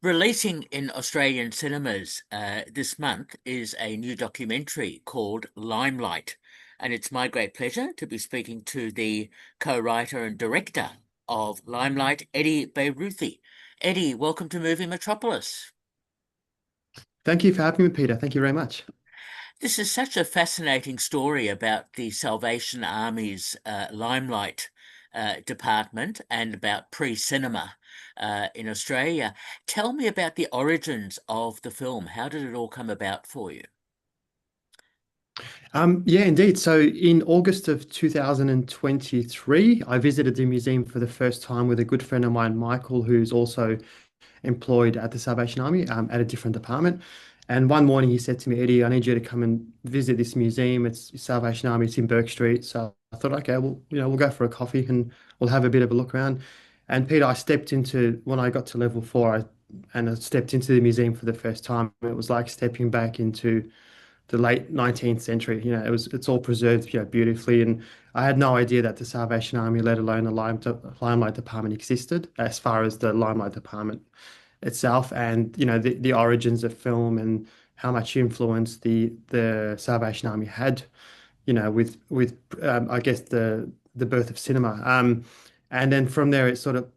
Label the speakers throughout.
Speaker 1: Releasing in Australian cinemas this month is a new documentary called Limelight, and it's my great pleasure to be speaking to the co-writer and director of Limelight, Eddie Beyrouthy. Eddie, welcome to Movie Metropolis.
Speaker 2: Thank you for having me, Peter. Thank you very much.
Speaker 1: This is such a fascinating story about the Salvation Army's Limelight department and about pre-cinema in Australia. Tell me about the origins of the film. How did it all come about for you?
Speaker 2: Yeah, indeed. So in August of 2023, I visited the museum for the first time with a good friend of mine, Michael, who's also employed at the Salvation Army at a different department. And one morning he said to me, Eddie, I need you to come and visit this museum. It's Salvation Army. It's in Burke Street. So I thought, okay, well, we'll go for a coffee and we'll have a bit of a look around. And Peter, when I got to level four, I stepped into the museum for the first time. It was like stepping back into the late 19th century. It's all preserved, beautifully. And I had no idea that the Salvation Army, let alone the Limelight Department, existed as far as the Limelight Department itself, and the origins of film and how much influence the Salvation Army had, with I guess the birth of cinema. And then from there, it sort of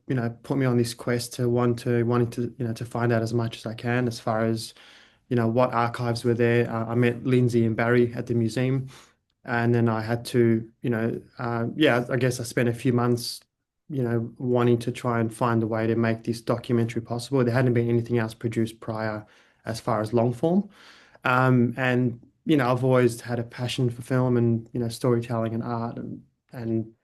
Speaker 2: put me on this quest to wanting to to find out as much as I can as far as what archives were there. I met Lindsay and Barry at the museum, and then I had to, yeah, I guess I spent a few months, wanting to try and find a way to make this documentary possible. There hadn't been anything else produced prior as far as long form. And I've always had a passion for film and storytelling and art and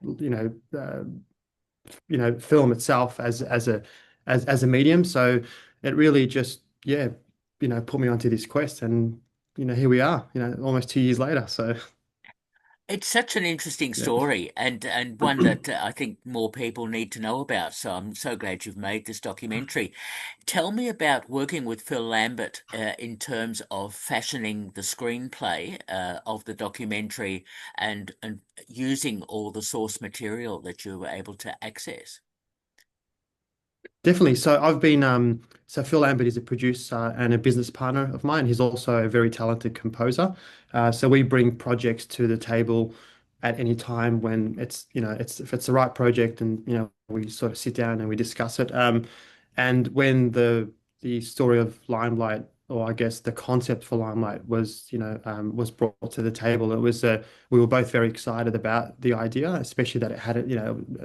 Speaker 2: film itself as a medium. So it really just put me onto this quest, and here we are, almost 2 years later. So
Speaker 1: It's such an interesting
Speaker 2: yeah.
Speaker 1: story and one that I think more people need to know about. So I'm so glad you've made this documentary. Tell me about working with Phil Lambert in terms of fashioning the screenplay of the documentary and using all the source material that you were able to access.
Speaker 2: Definitely. So Phil Lambert is a producer and a business partner of mine. He's also a very talented composer. So we bring projects to the table at any time when if it's the right project, and we sort of sit down and we discuss it. And when the story of Limelight, or I guess the concept for Limelight, was brought to the table, we were both very excited about the idea, especially that it had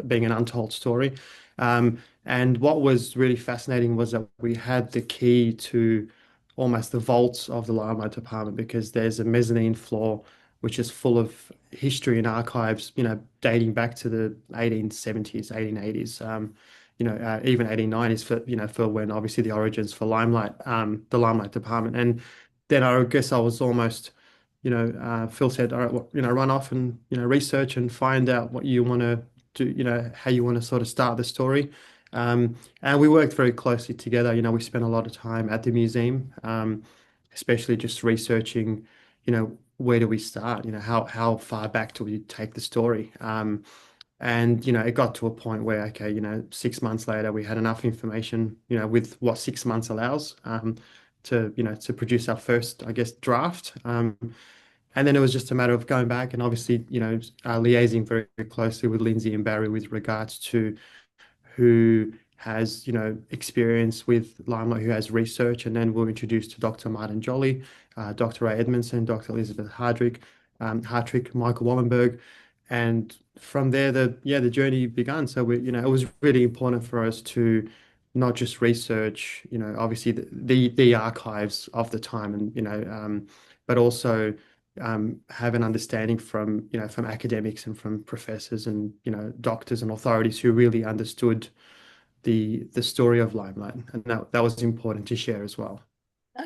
Speaker 2: being an untold story. And what was really fascinating was that we had the key to almost the vaults of the Limelight Department, because there's a mezzanine floor which is full of history and archives, dating back to the 1870s, 1880s, even 1890s, for when obviously the origins for Limelight, the Limelight Department. And then I guess I was almost, Phil said, all right, well, run off and, research and find out what you want to do, how you want to sort of start the story. And we worked very closely together. We spent a lot of time at the museum, especially just researching, where do we start? How far back do we take the story? And it got to a point where, okay, 6 months later, we had enough information, with what 6 months allows, to produce our first, I guess, draft. And then it was just a matter of going back and obviously, liaising very, very closely with Lindsay and Barry with regards to who has, experience with Limelight, who has research. And then we'll introduce to Dr. Martin Jolly, Dr. Ray Edmondson, Dr. Elizabeth Hartrick, Michael Wallenberg. And from there, the journey began. So it was really important for us to not just research, obviously the archives of the time, and but also have an understanding from academics and from professors and doctors and authorities who really understood the story of Limelight, and that was important to share as well.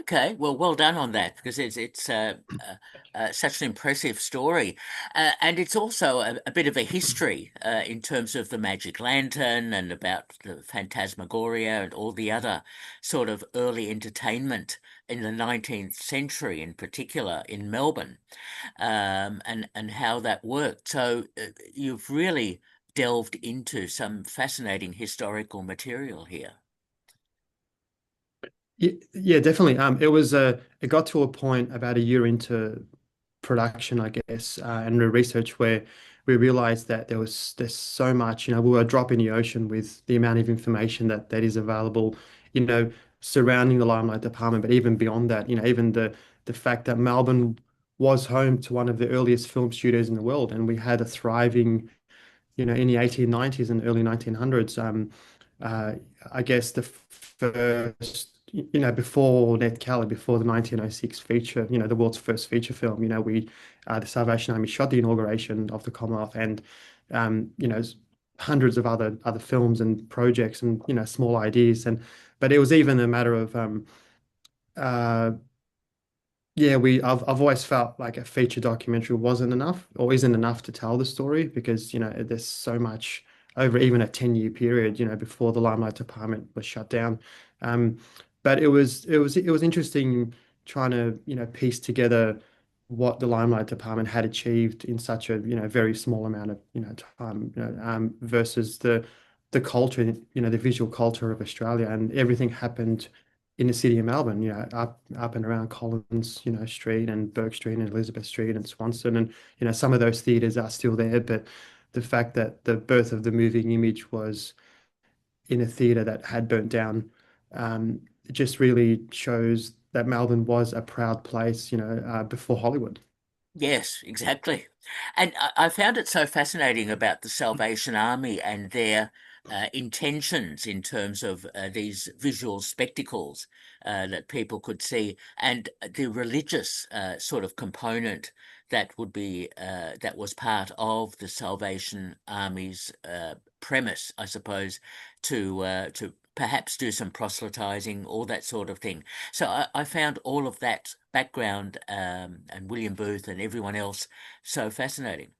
Speaker 1: Okay, well done on that because it's such an impressive story, and it's also a bit of a history in terms of the magic lantern and about the phantasmagoria and all the other sort of early entertainment in the 19th century, in particular in Melbourne, and how that worked. So you've really delved into some fascinating historical material here.
Speaker 2: Yeah, definitely. It got to a point about a year into production, I guess, and the research where we realized that there's so much, we were a drop in the ocean with the amount of information that is available, you know, surrounding the Limelight department, but even beyond that, even the fact that Melbourne was home to one of the earliest film studios in the world, and we had a thriving in the 1890s and early 1900s. Uh, I guess the first, before Ned Kelly, before the 1906 feature, the world's first feature film, the Salvation Army shot the inauguration of the Commonwealth and, hundreds of other films and projects and, small ideas. But it was even a matter of, uh, yeah, I've always felt like a feature documentary wasn't enough or isn't enough to tell the story because, there's so much over even a 10-year period, before the Limelight department was shut down. Um, but it was interesting trying to, piece together what the Limelight department had achieved in such a, very small amount of, time, versus the culture, the visual culture of Australia, and everything happened in the city of Melbourne, up and around Collins, Street and Burke Street and Elizabeth Street and Swanston. And, some of those theatres are still there, but the fact that the birth of the moving image was in a theatre that had burnt down, it just really shows that Melbourne was a proud place, before Hollywood.
Speaker 1: Yes, exactly. And I found it so fascinating about the Salvation Army and their intentions in terms of these visual spectacles that people could see, and the religious sort of component that was part of the Salvation Army's premise, I suppose, to perhaps do some proselytizing, all that sort of thing. So I found all of that background and William Booth and everyone else so fascinating.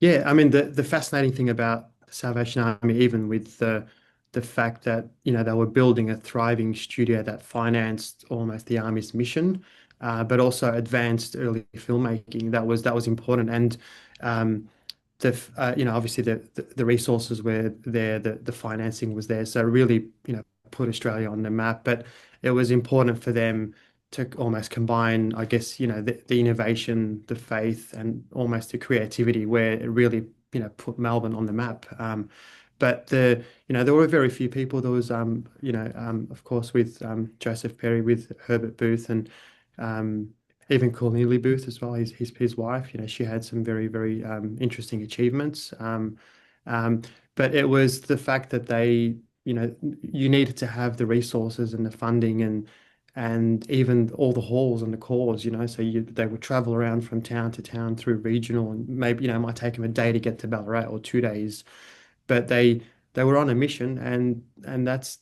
Speaker 2: Yeah, I mean the fascinating thing about the Salvation Army, even with the fact that they were building a thriving studio that financed almost the army's mission, but also advanced early filmmaking. That was important, and obviously the resources were there, the financing was there, so it really put Australia on the map. But it was important for them to almost combine, I guess, the innovation, the faith, and almost the creativity, where it really put Melbourne on the map. But there were very few people. There was of course with Joseph Perry, with Herbert Booth, and um, even Cornelia Booth as well, his wife, she had some very, very interesting achievements. Um, but it was the fact that you needed to have the resources and the funding and even all the halls and the cores, so they would travel around from town to town through regional, and maybe, it might take them a day to get to Ballarat or 2 days, but they were on a mission, and that's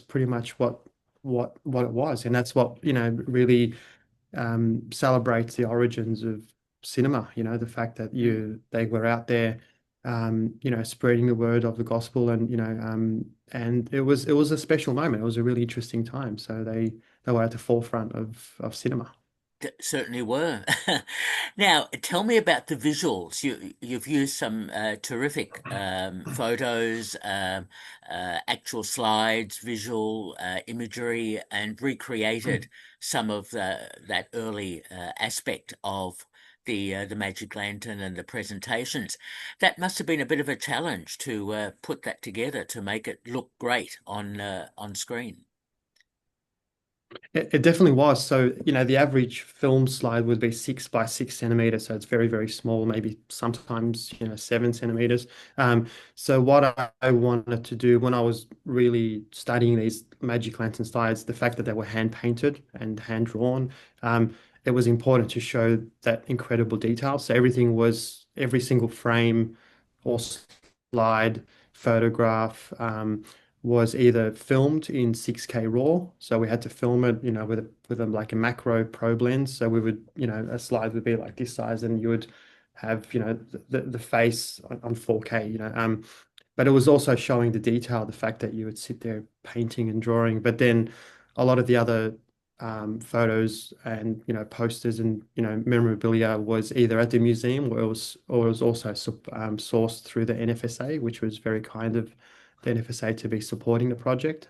Speaker 2: pretty much what it was, and that's what really celebrates the origins of cinema. The fact that
Speaker 1: Mm.
Speaker 2: they were out there, spreading the word of the gospel, and and it was a special moment. It was a really interesting time. So they were at the forefront of cinema.
Speaker 1: Certainly were. Now, tell me about the visuals. You've used some terrific photos, actual slides, visual imagery, and recreated some of that early aspect of the Magic Lantern and the presentations. That must have been a bit of a challenge to put that together to make it look great on screen.
Speaker 2: It definitely was. So, the average film slide would be 6 by 6 centimeters. So it's very, very small, maybe sometimes, 7 centimeters. So what I wanted to do when I was really studying these Magic Lantern slides, the fact that they were hand painted and hand drawn, it was important to show that incredible detail. So every single frame or slide, photograph, was either filmed in 6K RAW, so we had to film it, with like a macro probe lens. So we would, a slide would be like this size, and you would have, the face on 4K, but it was also showing the detail, the fact that you would sit there painting and drawing. But then a lot of the other photos and posters and memorabilia was either at the museum, or it was also sourced through the NFSA, which was very kind of the NFSA to be supporting the project.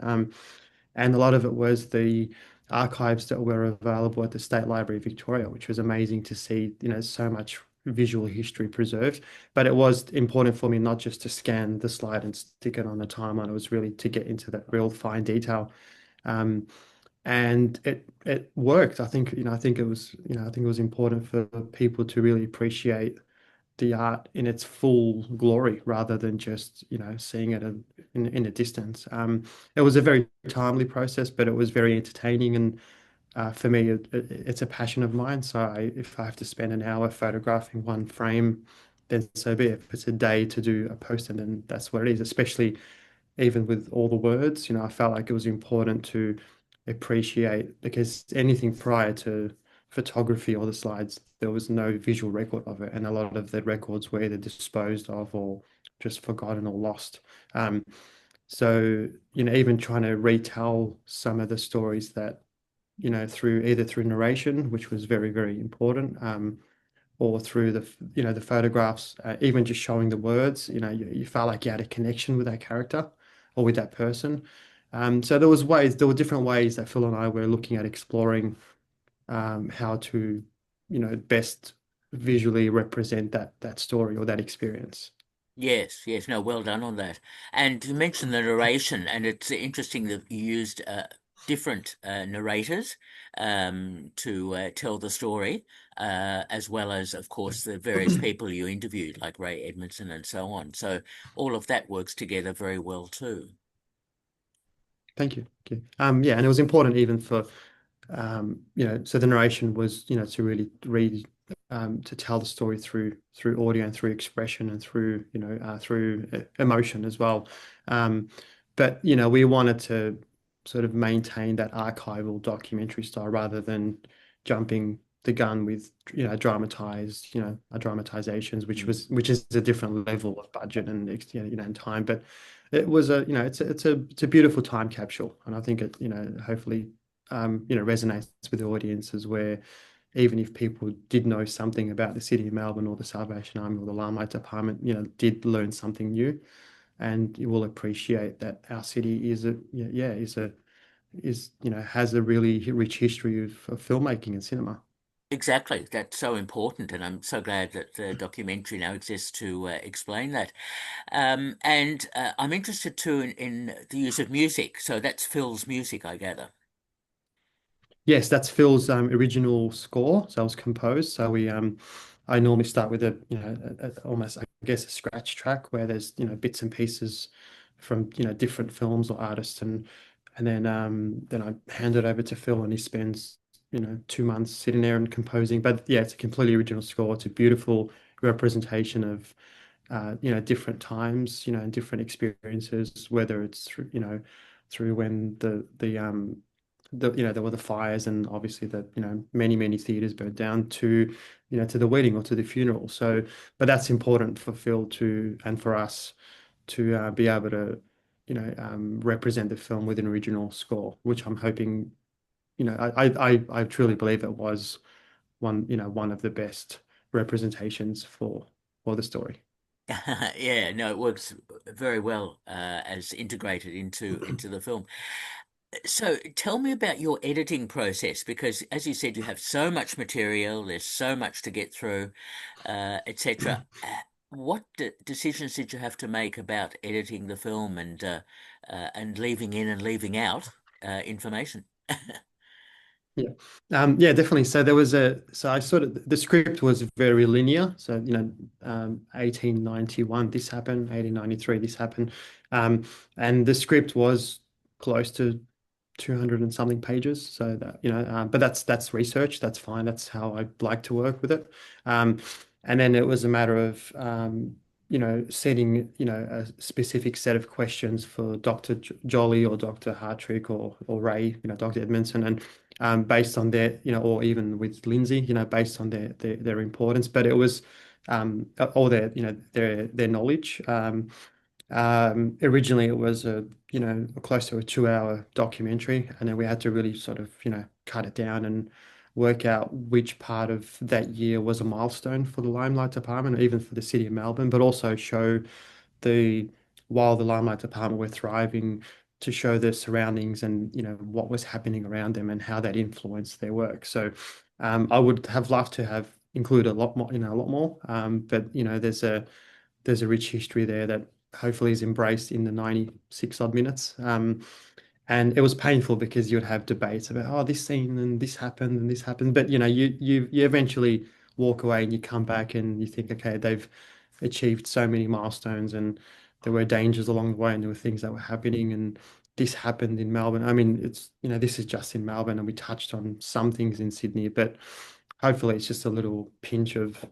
Speaker 2: And a lot of it was the archives that were available at the State Library of Victoria, which was amazing to see, so much visual history preserved. But it was important for me not just to scan the slide and stick it on the timeline. It was really to get into that real fine detail. Um, and it worked. I think it was important for people to really appreciate the art in its full glory rather than just, seeing it in a distance. It was a very timely process, but it was very entertaining. And for me, it's a passion of mine. So if I have to spend an hour photographing one frame, then so be it. If it's a day to do a poster, then that's what it is, especially even with all the words. I felt like it was important to appreciate because anything prior to photography or the slides, there was no visual record of it. And a lot of the records were either disposed of or just forgotten or lost. Um, so, even trying to retell some of the stories that, through narration, which was very, very important, or through the photographs, even just showing the words, you felt like you had a connection with that character or with that person. So there were different ways that Phil and I were looking at exploring how to, best visually represent that story or that experience.
Speaker 1: Yes, yes, no, well done on that. And you mentioned the narration, and it's interesting that you used different narrators to tell the story, as well as, of course, the various people you interviewed, like Ray Edmondson and so on. So all of that works together very well too.
Speaker 2: Thank you. Thank you. Yeah, and it was important even for so the narration was, to really read, to tell the story through audio and through expression and through emotion as well. Um, but we wanted to sort of maintain that archival documentary style rather than jumping the gun with dramatizations, which is a different level of budget and and time. But it was it's a beautiful time capsule, and I think it hopefully resonates with the audiences where even if people did know something about the City of Melbourne or the Salvation Army or the Limelight Department, did learn something new, and you will appreciate that our city is a yeah is has a really rich history of filmmaking and cinema.
Speaker 1: Exactly. That's so important, and I'm so glad that the documentary now exists to explain that. And I'm interested too in the use of music. So that's Phil's music, I gather.
Speaker 2: Yes, that's Phil's original score. So it was composed. So I normally start with almost I guess a scratch track where there's bits and pieces from different films or artists, and then I hand it over to Phil, and he spends 2 months sitting there and composing. But yeah, it's a completely original score. It's a beautiful representation of different times, and different experiences, whether it's through when there were the fires and obviously the many many theaters burnt down to to the wedding or to the funeral. So, but that's important for Phil to and for us to be able to represent the film with an original score, which I'm hoping I truly believe it was one of the best representations for the story.
Speaker 1: Yeah, no, it works very well as integrated into the film. So tell me about your editing process, because as you said, you have so much material, there's so much to get through, etc. What decisions did you have to make about editing the film and leaving in and leaving out information?
Speaker 2: Yeah. Yeah, definitely. So I sort of, the script was very linear. So, 1891, this happened, 1893, this happened. Um, and the script was close to 200 and something pages. So that, but that's research. That's fine. That's how I like to work with it. Um, and then it was a matter of, setting, a specific set of questions for Dr. Jolly or Dr. Hartrick or Ray, Dr. Edmondson, and based on their, or even with Lindsay, based on their importance. But it was all their, their knowledge. Originally, it was close to a 2 hour documentary, and then we had to really sort of cut it down and work out which part of that year was a milestone for the Limelight Department, or even for the City of Melbourne, but also show the while the Limelight Department were thriving, to show the surroundings and what was happening around them and how that influenced their work. So I would have loved to have included a lot more, a lot more. But there's a rich history there that hopefully is embraced in the 96 odd minutes. And it was painful because you would have debates about, oh, this scene and this happened and this happened. But you eventually walk away and you come back and you think, okay, they've achieved so many milestones and there were dangers along the way and there were things that were happening and this happened in Melbourne. I mean, this is just in Melbourne and we touched on some things in Sydney, but hopefully it's just a little pinch of,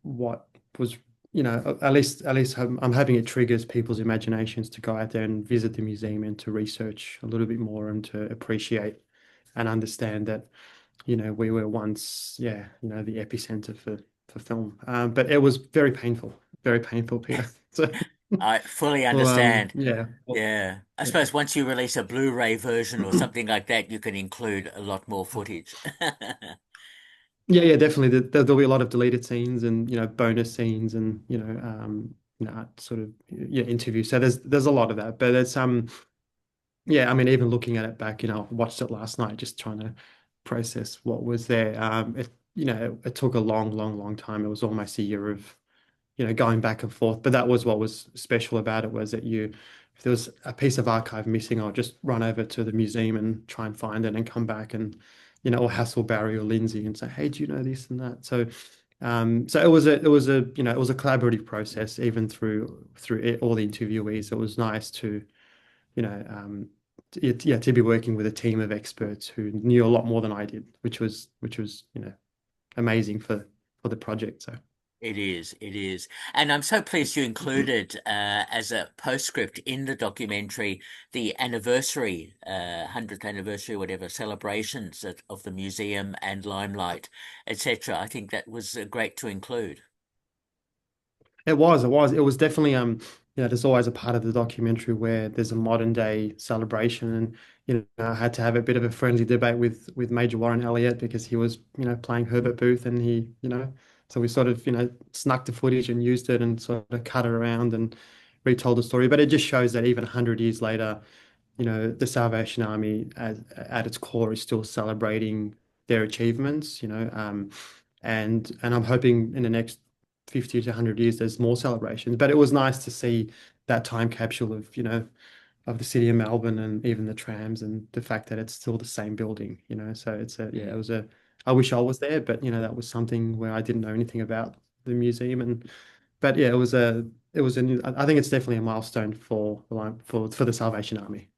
Speaker 2: what was, at least I'm hoping it triggers people's imaginations to go out there and visit the museum and to research a little bit more and to appreciate and understand that, we were once, yeah, the epicenter for film. But it was very painful, Peter. So,
Speaker 1: I fully
Speaker 2: well,
Speaker 1: understand.
Speaker 2: yeah, well,
Speaker 1: Yeah. I
Speaker 2: yeah.
Speaker 1: suppose once you release a Blu-ray version or something like that, you can include a lot more footage.
Speaker 2: Yeah, yeah, definitely. There'll be a lot of deleted scenes and bonus scenes and sort of yeah interviews. So there's a lot of that, but there's yeah. I mean, even looking at it back, I watched it last night, just trying to process what was there. It took a long, long, long time. It was almost a year of going back and forth. But that was what was special about it was that if there was a piece of archive missing, I'll just run over to the museum and try and find it and come back and, or hassle Barry or Lindsay and say, hey, do you know this and that? So it was a collaborative process, even through all the interviewees. It was nice to, you know, yeah, to be working with a team of experts who knew a lot more than I did, which was amazing for the project. So.
Speaker 1: It is, it is. And I'm so pleased you included as a postscript in the documentary the anniversary, 100th anniversary, whatever, celebrations of the museum and Limelight, etc. I think that was great to include.
Speaker 2: It was definitely there's always a part of the documentary where there's a modern day celebration and I had to have a bit of a friendly debate with Major Warren Elliott because he was playing Herbert Booth and so we sort of snuck the footage and used it and sort of cut it around and retold the story, but it just shows that even 100 years later, the Salvation Army at its core is still celebrating their achievements, and I'm hoping in the next 50 to 100 years there's more celebrations. But it was nice to see that time capsule of the city of Melbourne and even the trams and the fact that it's still the same building, So it
Speaker 1: Mm.
Speaker 2: was I wish I was there, but that was something where I didn't know anything about the museum but yeah, I think it's definitely a milestone for the Salvation Army.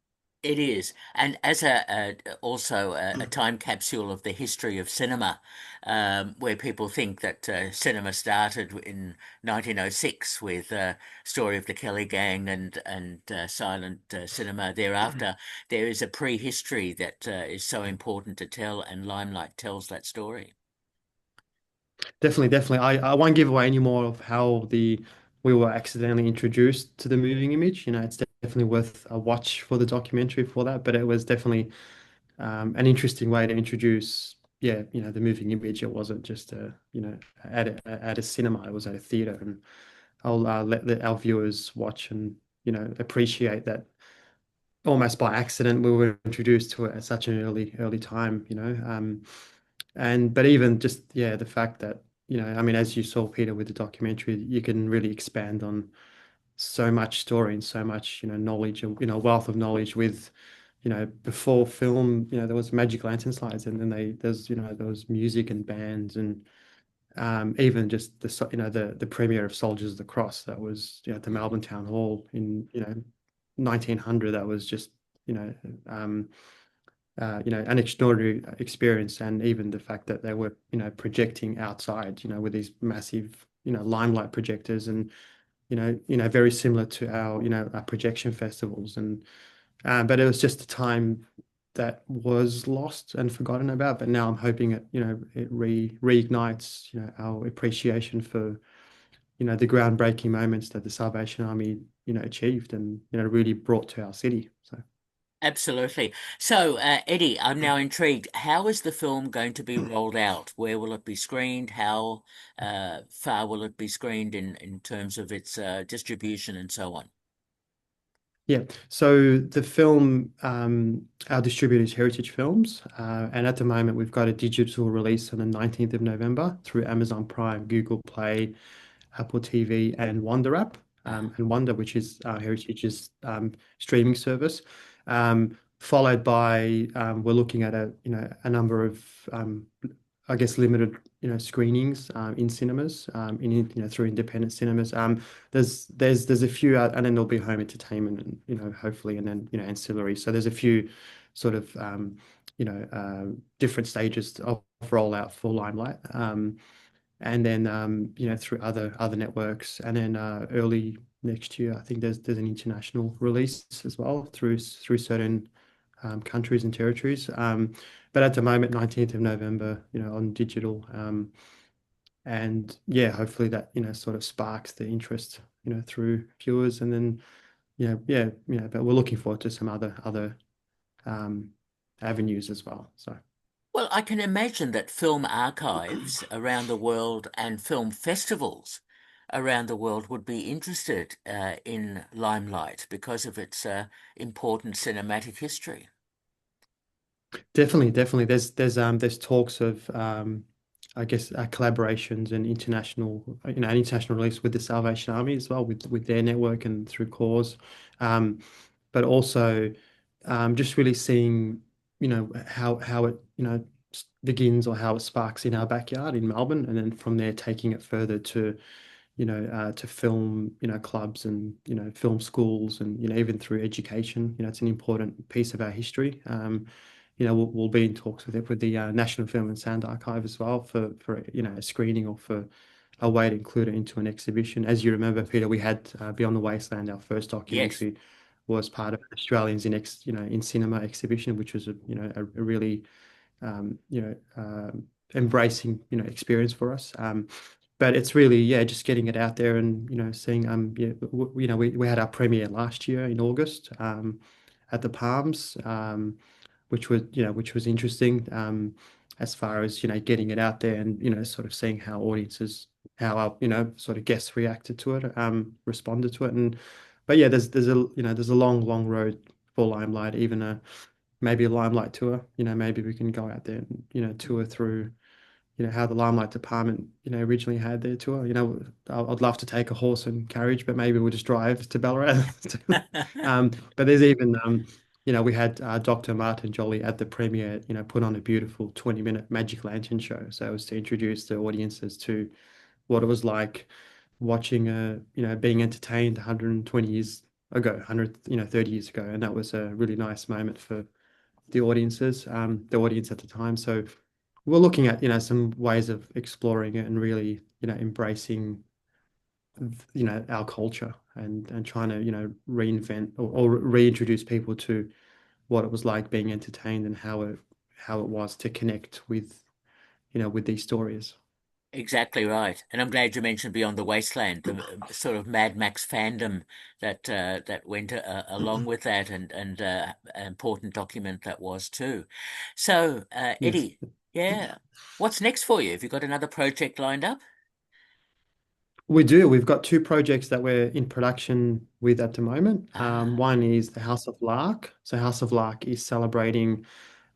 Speaker 1: It is, and as also a time capsule of the history of cinema, where people think that cinema started in 1906 with Story of the Kelly Gang and silent cinema. Thereafter, there is a prehistory that is so important to tell, and Limelight tells that story.
Speaker 2: Definitely, definitely. I won't give away any more of how we were accidentally introduced to the moving image. It's definitely worth a watch for the documentary for that. But it was definitely an interesting way to introduce, yeah, the moving image. It wasn't just at a cinema. It was at a theater, and I'll let our viewers watch and appreciate that almost by accident we were introduced to it at such an early time. And but even just yeah, the fact that I mean, as you saw Peter with the documentary, you can really expand on so much story and so much knowledge, wealth of knowledge with before film, there was magic lantern slides, and then there was music and bands and even just the premiere of Soldiers of the Cross that was at the Melbourne Town Hall in 1900. That was just you know um, an extraordinary experience, and even the fact that they were projecting outside with these massive limelight projectors and very similar to our projection festivals and but it was just a time that was lost and forgotten about. But now I'm hoping it reignites our appreciation for the groundbreaking moments that the Salvation Army achieved and really brought to our city. So
Speaker 1: Absolutely. So, Eddie, I'm now intrigued. How is the film going to be rolled out? Where will it be screened? How far will it be screened in terms of its distribution and so on?
Speaker 2: Yeah. So the film, our distributor is Heritage Films, and at the moment we've got a digital release on the 19th of November through Amazon Prime, Google Play, Apple TV, and Wonder app,
Speaker 1: Ah,
Speaker 2: and Wonder, which is Heritage's streaming service. Followed by we're looking at a number of I guess limited screenings in cinemas through independent cinemas. There's a few out, and then there'll be home entertainment and hopefully, and then ancillary. So there's a few sort of different stages of rollout for Limelight. And then through other networks, and then early next year I think there's an international release as well through certain countries and territories. But at the moment, 19th of November, on digital. And yeah, hopefully that, sort of sparks the interest, through viewers. And then, yeah, but we're looking forward to some other um, avenues as well. So
Speaker 1: well, I can imagine that film archives around the world and film festivals around the world would be interested in Limelight because of its important cinematic history.
Speaker 2: definitely, there's talks of I guess collaborations and an international release with the Salvation Army as well, with their network and through Cause. Um, but also just really seeing, how it, begins, or how it sparks in our backyard in Melbourne, and then from there taking it further to film, clubs and, film schools, and, even through education. It's an important piece of our history. We'll be in talks with the National Film and Sound Archive as well for a screening, or for a way to include it into an exhibition. As you remember, Peter, we had Beyond the Wasteland, our first
Speaker 1: Yes,
Speaker 2: documentary, was part of Australians in Cinema exhibition, which was a really embracing experience for us. But it's really, yeah, just getting it out there, and seeing yeah, we had our premiere last year in August at the Palms, which was interesting, as far as getting it out there, and sort of seeing how our sort of guests reacted to it, responded to it. And but yeah, there's a long road for Limelight, even maybe a Limelight tour. Maybe we can go out there and tour through how the Limelight department originally had their tour. I'd love to take a horse and carriage, but maybe we'll just drive to Ballarat. But there's even we had Dr. Martin Jolly at the premiere, put on a beautiful 20-minute magic lantern show. So it was to introduce the audiences to what it was like watching being entertained 120 years ago, 30 years ago. And that was a really nice moment for the audience at the time. So we're looking at, some ways of exploring it, and really, embracing, our culture, and trying to, reinvent, or reintroduce people to what it was like being entertained, and how it was to connect with these stories.
Speaker 1: exactly right. And I'm glad you mentioned Beyond the Wasteland, the sort of Mad Max fandom that went along with that, and an important document that was too. So,
Speaker 2: Yes.
Speaker 1: Eddie, yeah, what's next for you? Have you got another project lined up?
Speaker 2: We do. We've got two projects that we're in production with at the moment.
Speaker 1: Ah,
Speaker 2: One is the House of Lark. So House of Lark is celebrating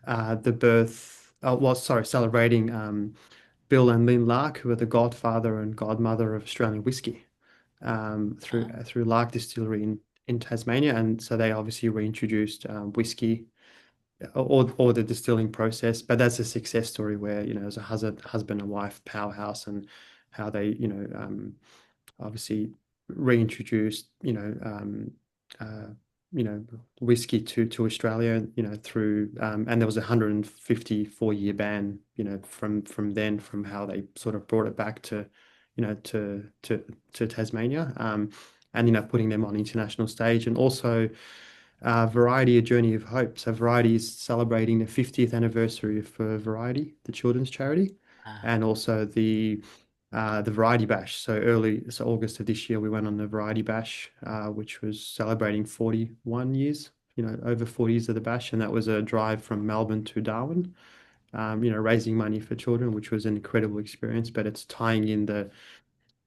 Speaker 2: the birth, sorry, celebrating Bill and Lynn Lark, who are the godfather and godmother of Australian whiskey, through
Speaker 1: ah,
Speaker 2: Lark Distillery in Tasmania. And so they obviously reintroduced whiskey, or the distilling process. But that's a success story where, as a husband and wife powerhouse, and how they, obviously reintroduced, uh, whiskey to Australia, through and there was a 154-year ban, from how they sort of brought it back to, to Tasmania, and putting them on international stage. And also Variety, A Journey of Hope. So Variety is celebrating the 50th anniversary for Variety, the children's charity,
Speaker 1: ah.
Speaker 2: and also the Variety Bash. So August of this year, we went on the Variety Bash, which was celebrating 41 years, over 40 years of the bash, and that was a drive from Melbourne to Darwin, raising money for children, which was an incredible experience. But it's tying in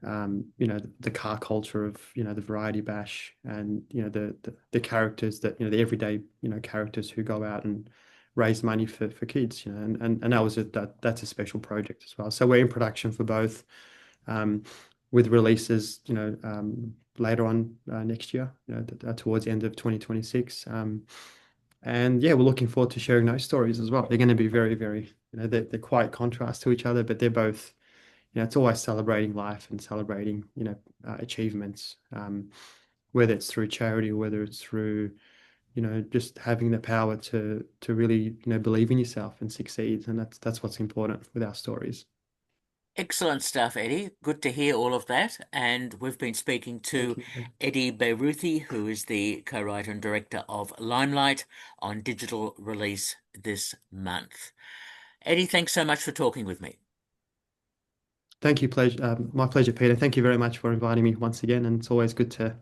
Speaker 2: the car culture of, the Variety Bash, and, the characters that, the everyday, characters who go out and raise money for kids, and that's a special project as well. So we're in production for both, um, with releases, later on, next year, towards the end of 2026. And yeah, we're looking forward to sharing those stories as well. They're going to be very, very, they're quite contrast to each other, but they're both, it's always celebrating life and celebrating, achievements, whether it's through charity or whether it's through, just having the power to really, believe in yourself and succeed. And that's what's important with our stories.
Speaker 1: Excellent stuff, Eddie. Good to hear all of that. And we've been speaking
Speaker 2: Thank
Speaker 1: to
Speaker 2: you.
Speaker 1: Eddie Beyrouthy, who is the co-writer and director of Limelight, on digital release this month. Eddie, thanks so much for talking with me.
Speaker 2: Thank you, pleasure. My pleasure, Peter. Thank you very much for inviting me once again. And it's always good to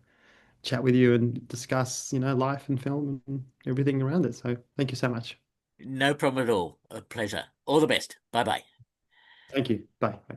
Speaker 2: chat with you and discuss, life and film and everything around it. So thank you so much.
Speaker 1: No problem at all. A pleasure. All the best. Bye bye.
Speaker 2: Thank you. Bye. Bye.